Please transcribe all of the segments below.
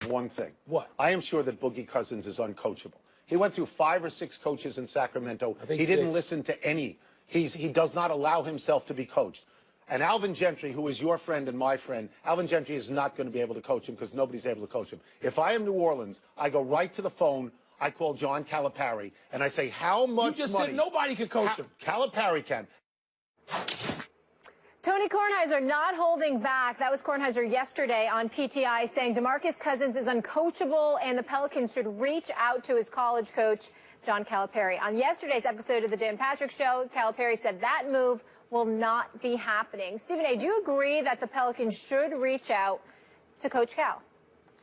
one thing. What? I am sure that Boogie Cousins is uncoachable. He went through 5 or 6 coaches in Sacramento. He didn't listen to any. He does not allow himself to be coached. And Alvin Gentry, who is your friend and my friend, Alvin Gentry is not going to be able to coach him because nobody's able to coach him. If I am New Orleans, I go right to the phone. I call John Calipari, and I say, how much money? You just said nobody could coach him. Calipari can. Tony Kornheiser not holding back. That was Kornheiser yesterday on PTI saying Demarcus Cousins is uncoachable and the Pelicans should reach out to his college coach, John Calipari. On yesterday's episode of the Dan Patrick Show, Calipari said that move will not be happening. Stephen A., do you agree that the Pelicans should reach out to Coach Cal?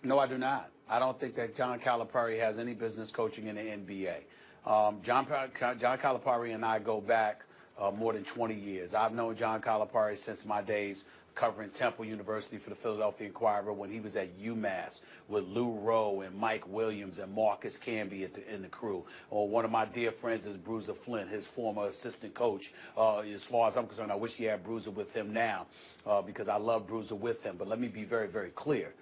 No, I do not. I don't think that John Calipari has any business coaching in the NBA. John Calipari and I go back more than 20 years. I've known John Calipari since my days covering Temple University for the Philadelphia Inquirer when he was at UMass with Lou Rowe and Mike Williams and Marcus Camby in the crew. Or one of my dear friends is Bruiser Flint, his former assistant coach. As far as I'm concerned, I wish he had Bruiser with him now because I love Bruiser with him. But let me be very, very clear.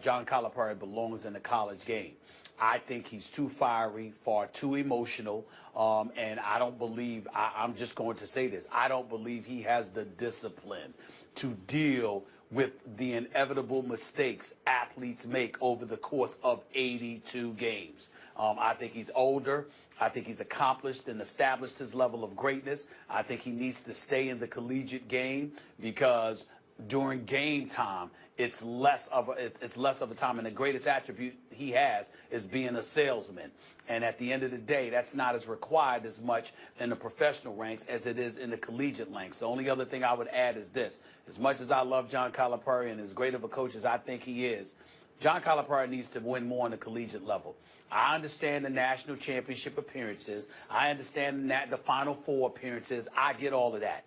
John Calipari belongs in the college game. I think he's too fiery, far too emotional, and I don't believe, I'm just going to say this, I don't believe he has the discipline to deal with the inevitable mistakes athletes make over the course of 82 games. I think he's older. I think he's accomplished and established his level of greatness. I think he needs to stay in the collegiate game because during game time, it's less of a time, and the greatest attribute he has is being a salesman. And at the end of the day, that's not as required as much in the professional ranks as it is in the collegiate ranks. The only other thing I would add is this. As much as I love John Calipari and as great of a coach as I think he is, John Calipari needs to win more on the collegiate level. I understand the national championship appearances. I understand the Final Four appearances. I get all of that.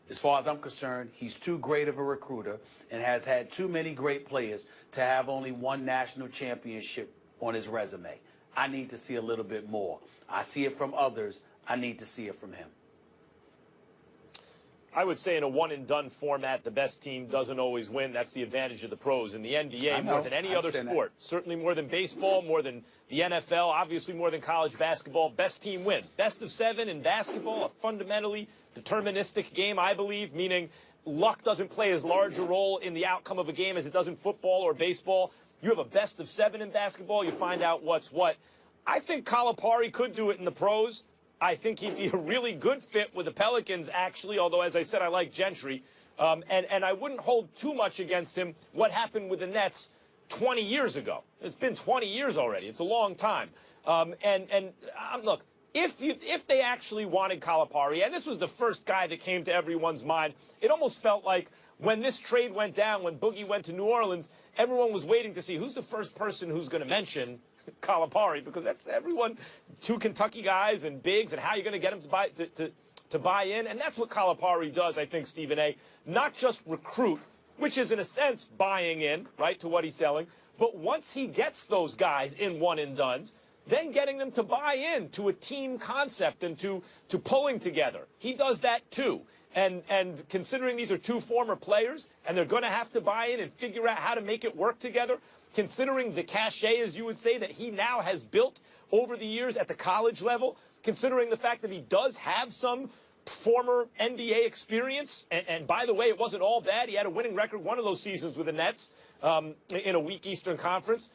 As far as I'm concerned, he's too great of a recruiter and has had too many great players to have only one national championship on his resume. I need to see a little bit more. I see it from others. I need to see it from him. I would say in a one-and-done format, the best team doesn't always win. That's the advantage of the pros. In the NBA, more than any other sport, certainly more than baseball, more than the NFL, obviously more than college basketball, best team wins. Best of 7 in basketball, a fundamentally deterministic game, I believe, meaning luck doesn't play as large a role in the outcome of a game as it does in football or baseball. You have a best of 7 in basketball, you find out what's what. I think Calipari could do it in the pros. I think he'd be a really good fit with the Pelicans, actually, although, as I said, I like Gentry. And I wouldn't hold too much against him what happened with the Nets 20 years ago. It's been 20 years already. It's a long time. Look, if they actually wanted Calipari, and this was the first guy that came to everyone's mind, it almost felt like when this trade went down, when Boogie went to New Orleans, everyone was waiting to see who's the first person who's going to mention Calipari, because that's everyone, 2 Kentucky guys and bigs, and how you're going to get them to buy in. And that's what Calipari does, I think, Stephen A. Not just recruit, which is in a sense buying in, right, to what he's selling, but once he gets those guys in one-and-dones, then getting them to buy in to a team concept and to pulling together. He does that too. And considering these are 2 former players and they're going to have to buy in and figure out how to make it work together, considering the cachet, as you would say, that he now has built over the years at the college level, considering the fact that he does have some former NBA experience, and by the way, it wasn't all bad. He had a winning record one of those seasons with the Nets in a weak Eastern Conference.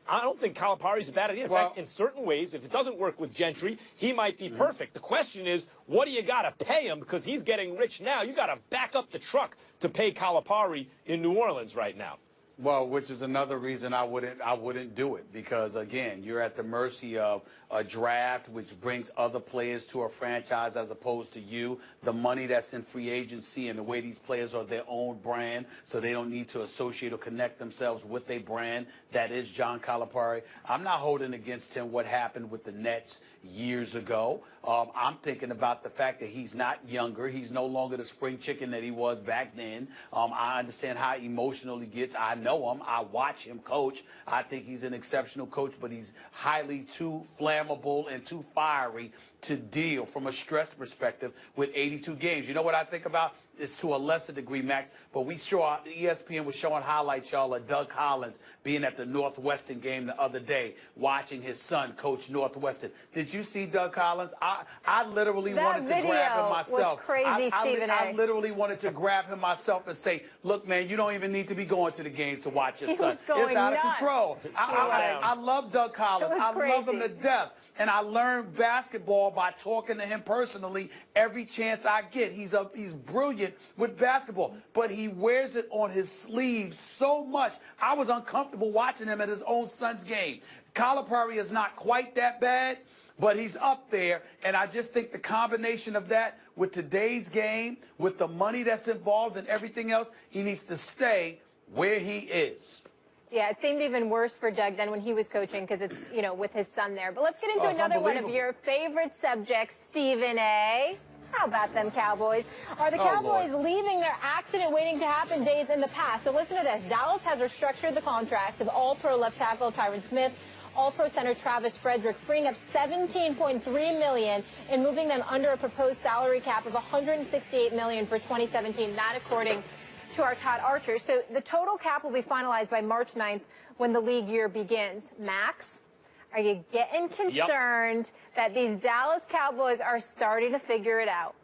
I don't think Calipari's a bad idea. In fact, in certain ways, if it doesn't work with Gentry, he might be perfect. The question is, what do you got to pay him? Because he's getting rich now. You got to back up the truck to pay Calipari in New Orleans right now. Well, which is another reason I wouldn't do it, because again, you're at the mercy of a draft which brings other players to a franchise as opposed to you. The money that's in free agency and the way these players are their own brand, so they don't need to associate or connect themselves with a brand that is John Calipari. I'm not holding against him what happened with the Nets years ago. I'm thinking about the fact that he's not younger. He's no longer the spring chicken that he was back then. I understand how emotional he gets. I know him. I watch him coach. I think he's an exceptional coach, but he's highly too flammable and too fiery to deal from a stress perspective with 82 games. You know what I think about? it's to a lesser degree, Max, but we saw ESPN was showing highlights, y'all, of Doug Collins being at the Northwestern game the other day, watching his son coach Northwestern. Did you see Doug Collins? I literally wanted to grab him myself. Was crazy, Stephen A. I literally wanted to grab him myself and say, look, man, you don't even need to be going to the game to watch your son. It's out of control. I love Doug Collins. I love him to death. And I learned basketball by talking to him personally every chance I get. He's brilliant with basketball, but he wears it on his sleeve so much. I was uncomfortable watching him at his own son's game. Calipari is not quite that bad, but he's up there, and I just think the combination of that with today's game, with the money that's involved and everything else, he needs to stay where he is. Yeah, it seemed even worse for Doug than when he was coaching because it's, you know, with his son there. But let's get into another one of your favorite subjects, Stephen A. How about them Cowboys? Are the Cowboys leaving their accident waiting to happen days in the past? So listen to this. Dallas has restructured the contracts of All-Pro left tackle Tyron Smith, All-Pro center Travis Frederick, freeing up $17.3 million and moving them under a proposed salary cap of $168 million for 2017. That according to our Todd Archer. So the total cap will be finalized by March 9th when the league year begins. Max, are you getting concerned that these Dallas Cowboys are starting to figure it out?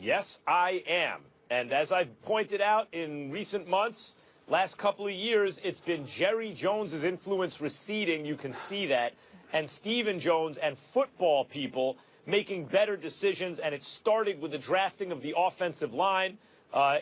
Yes, I am. And as I've pointed out in recent months, last couple of years, it's been Jerry Jones's influence receding. You can see that. And Stephen Jones and football people making better decisions. And it started with the drafting of the offensive line.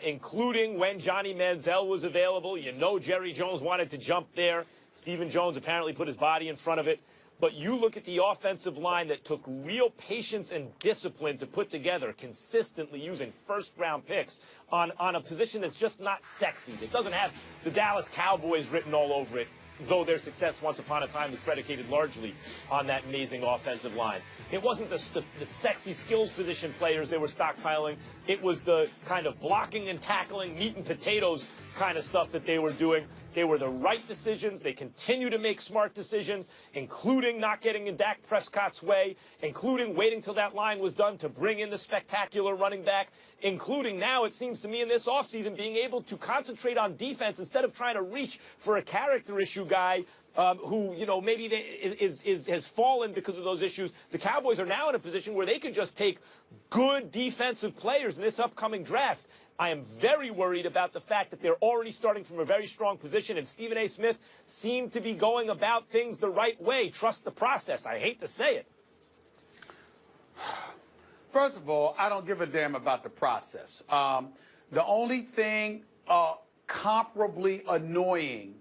Including when Johnny Manziel was available. You know Jerry Jones wanted to jump there. Stephen Jones apparently put his body in front of it. But you look at the offensive line that took real patience and discipline to put together, consistently using first-round picks on a position that's just not sexy. It doesn't have the Dallas Cowboys written all over it, though their success once upon a time was predicated largely on that amazing offensive line. It wasn't the sexy skills position players they were stockpiling. It was the kind of blocking and tackling, meat and potatoes kind of stuff that they were doing. They were the right decisions. They continue to make smart decisions, including not getting in Dak Prescott's way, including waiting till that line was done to bring in the spectacular running back, including now, it seems to me, in this offseason, being able to concentrate on defense instead of trying to reach for a character issue guy who, you know, maybe has fallen because of those issues. The Cowboys are now in a position where they can just take good defensive players in this upcoming draft. I am very worried about the fact that they're already starting from a very strong position, and Stephen A. Smith seemed to be going about things the right way. Trust the process. I hate to say it. First of all, I don't give a damn about the process. The only thing comparably annoying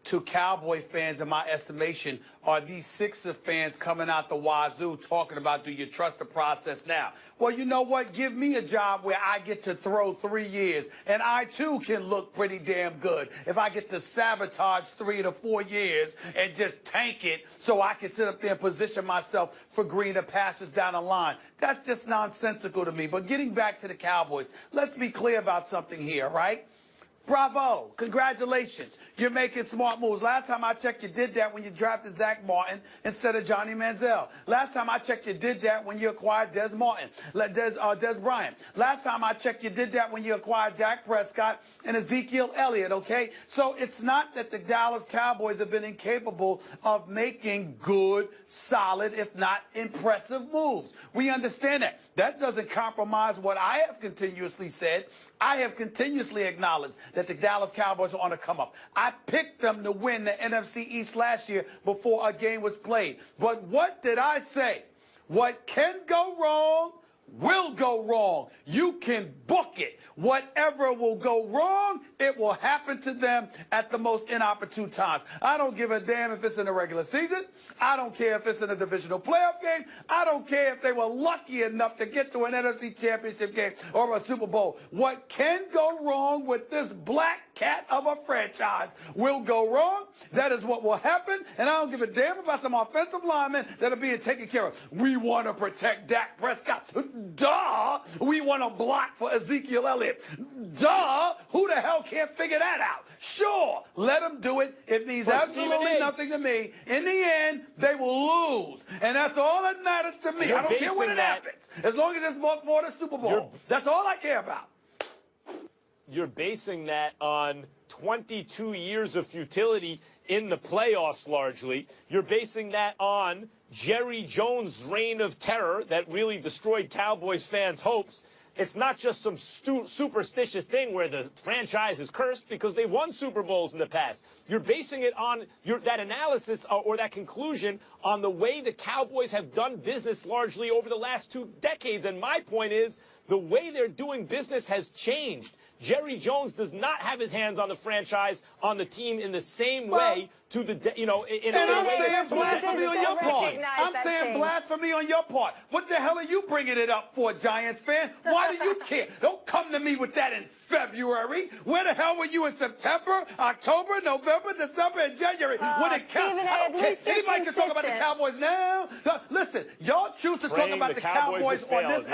to Cowboy fans, in my estimation, are these Sixer fans coming out the wazoo talking about, do you trust the process now? Well, you know what? Give me a job where I get to throw 3 years, and I, too, can look pretty damn good if I get to sabotage 3 to 4 years and just tank it so I can sit up there and position myself for greener passes down the line. That's just nonsensical to me. But getting back to the Cowboys, let's be clear about something here, right? Bravo. Congratulations. You're making smart moves. Last time I checked, you did that when you drafted Zach Martin instead of Johnny Manziel. Last time I checked, you did that when you acquired Des Bryant. Last time I checked, you did that when you acquired Dak Prescott and Ezekiel Elliott, okay? So it's not that the Dallas Cowboys have been incapable of making good, solid, if not impressive moves. We understand that. That doesn't compromise what I have continuously said. I have continuously acknowledged that the Dallas Cowboys are on the come up. I picked them to win the NFC East last year before a game was played. But what did I say? What can go wrong will go wrong. You can book it. Whatever will go wrong, it will happen to them at the most inopportune times. I don't give a damn if it's in the regular season. I don't care if it's in a divisional playoff game. I don't care if they were lucky enough to get to an NFC championship game or a Super Bowl. What can go wrong with this black cat of a franchise will go wrong. That is what will happen, and I don't give a damn about some offensive linemen that are being taken care of. We want to protect Dak Prescott. Duh. We want to block for Ezekiel Elliott. Duh. Who the hell can't figure that out? Sure, let them do it. It means absolutely nothing to me. In the end, they will lose, and that's all that matters to me. I don't care when it happens, as long as it's for the Super Bowl. That's all I care about. You're basing that on 22 years of futility in the playoffs, largely. You're basing that on Jerry Jones' reign of terror that really destroyed Cowboys fans' hopes. It's not just some superstitious thing where the franchise is cursed, because they won Super Bowls in the past. You're basing it on that analysis or that conclusion on the way the Cowboys have done business largely over the last 2 decades. And my point is, the way they're doing business has changed. Jerry Jones does not have his hands on the franchise, on the team in the same way to the, in a way saying blasphemy on your part. I'm saying blasphemy on your part. What the hell are you bringing it up for, Giants fan? Why do you care? Don't come to me with that in February. Where the hell were you in September, October, November, December, and January? When it counts, I don't care. Anybody can talk about the Cowboys now. Listen, y'all choose to talk about the Cowboys on this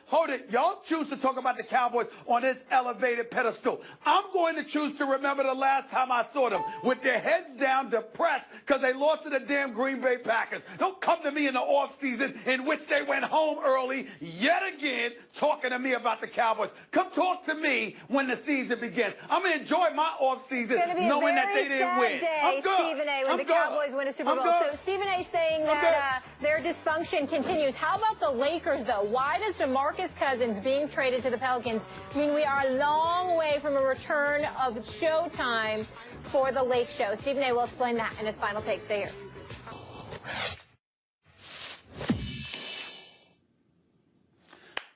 hold it. Y'all choose to talk about the Cowboys on this elevated pedestal. I'm going to choose to remember the last time I saw them with their heads down, depressed because they lost to the damn Green Bay Packers. Don't come to me in the offseason in which they went home early yet again talking to me about the Cowboys. Come talk to me when the season begins. I'm going to enjoy my offseason knowing that they didn't win. I'm good. Stephen A. when the Cowboys win a Super Bowl. So Stephen A. saying that their dysfunction continues. How about the Lakers, though? Why does Demarcus Cousins being traded to the Pelicans mean we are a long way from a return of Showtime for the Lake Show? Stephen A. will explain that in his final take. Stay here.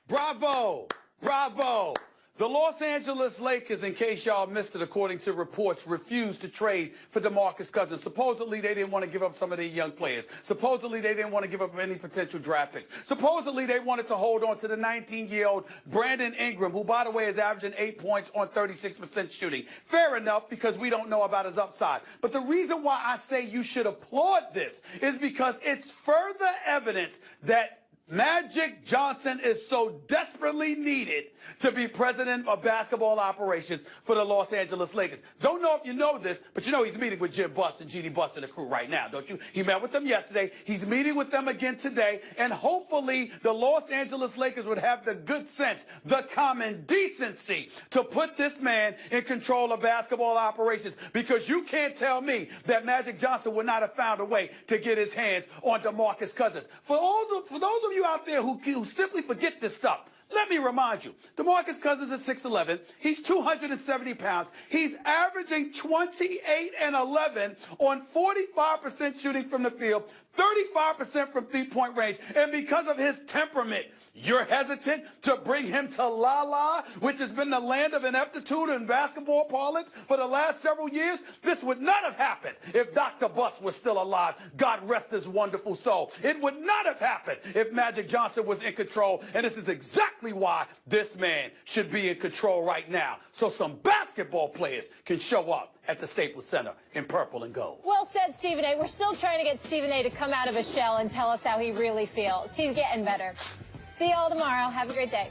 Bravo! Bravo! The Los Angeles Lakers, in case y'all missed it, according to reports, refused to trade for Demarcus Cousins. Supposedly, they didn't want to give up some of their young players. Supposedly, they didn't want to give up any potential draft picks. Supposedly, they wanted to hold on to the 19-year-old Brandon Ingram, who, by the way, is averaging 8 points on 36% shooting. Fair enough, because we don't know about his upside. But the reason why I say you should applaud this is because it's further evidence that Magic Johnson is so desperately needed to be president of basketball operations for the Los Angeles Lakers. Don't know if you know this, but you know he's meeting with Jim Buss and GD Buss and the crew right now, don't you? He met with them yesterday. He's meeting with them again today. And hopefully the Los Angeles Lakers would have the good sense, the common decency to put this man in control of basketball operations, because you can't tell me that Magic Johnson would not have found a way to get his hands on Demarcus Cousins. For those of you out there who simply forget this stuff, let me remind you, Demarcus Cousins is 6'11". He's 270 pounds. He's averaging 28 and 11 on 45% shooting from the field, 35% from three-point range. And because of his temperament, you're hesitant to bring him to La La, which has been the land of ineptitude in basketball parlance for the last several years. This would not have happened if Dr. Buss was still alive. God rest his wonderful soul. It would not have happened if Magic Johnson was in control. And this is exactly why this man should be in control right now, so some basketball players can show up at the Staples Center in purple and gold. Well said, Stephen A. We're still trying to get Stephen A. to come out of his shell and tell us how he really feels. He's getting better. See you all tomorrow. Have a great day.